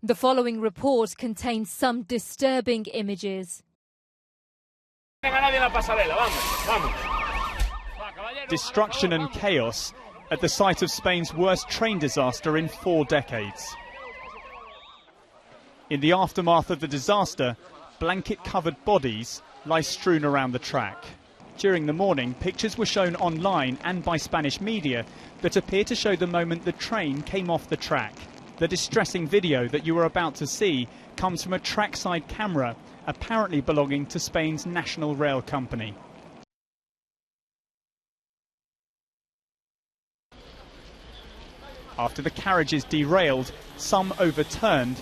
The following report contains some disturbing images. Destruction and chaos at the site of Spain's worst train disaster in 4 decades. In the aftermath of the disaster, blanket-covered bodies lie strewn around the track. During the morning, pictures were shown online and by Spanish media that appear to show the moment the train came off the track. The distressing video that you are about to see comes from a trackside camera, apparently belonging to Spain's national rail company. After the carriages derailed, some overturned,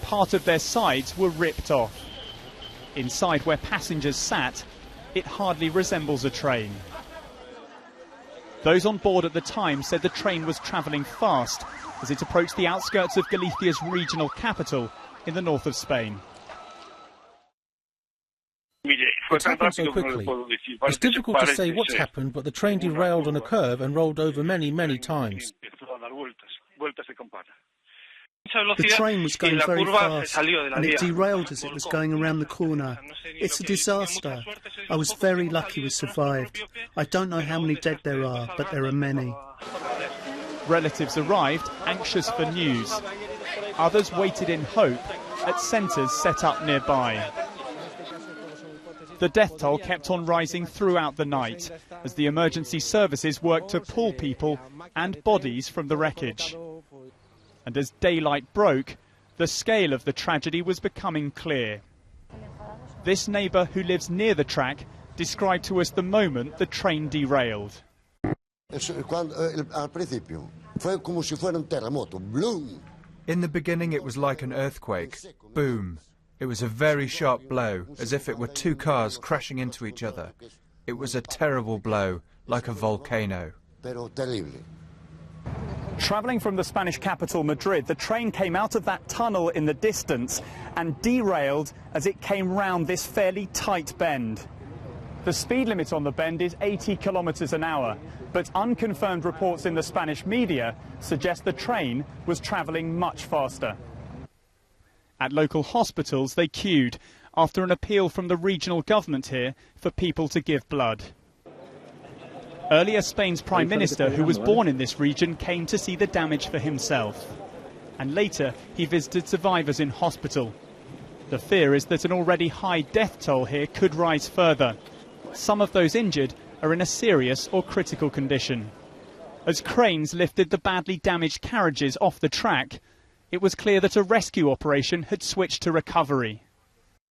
part of their sides were ripped off. Inside where passengers sat, it hardly resembles a train. Those on board at the time said the train was travelling fast as it approached the outskirts of Galicia's regional capital in the north of Spain. It happened so quickly. It's difficult to say what's happened, but the train derailed on a curve and rolled over many, many times. The train was going very fast and it derailed as it was going around the corner. It's a disaster. I was very lucky we survived. I don't know how many dead there are, but there are many. Relatives arrived, anxious for news. Others waited in hope at centres set up nearby. The death toll kept on rising throughout the night as the emergency services worked to pull people and bodies from the wreckage. And as daylight broke, the scale of the tragedy was becoming clear. This neighbour who lives near the track described to us the moment the train derailed. In the beginning it was like an earthquake. Boom. It was a very sharp blow, as if it were 2 cars crashing into each other. It was a terrible blow, like a volcano. Travelling from the Spanish capital, Madrid, the train came out of that tunnel in the distance and derailed as it came round this fairly tight bend. The speed limit on the bend is 80 kilometres an hour, but unconfirmed reports in the Spanish media suggest the train was travelling much faster. At local hospitals, they queued after an appeal from the regional government here for people to give blood. Earlier, Spain's Prime Minister, who was born in this region, came to see the damage for himself. And later, he visited survivors in hospital. The fear is that an already high death toll here could rise further. Some of those injured are in a serious or critical condition. As cranes lifted the badly damaged carriages off the track, it was clear that a rescue operation had switched to recovery.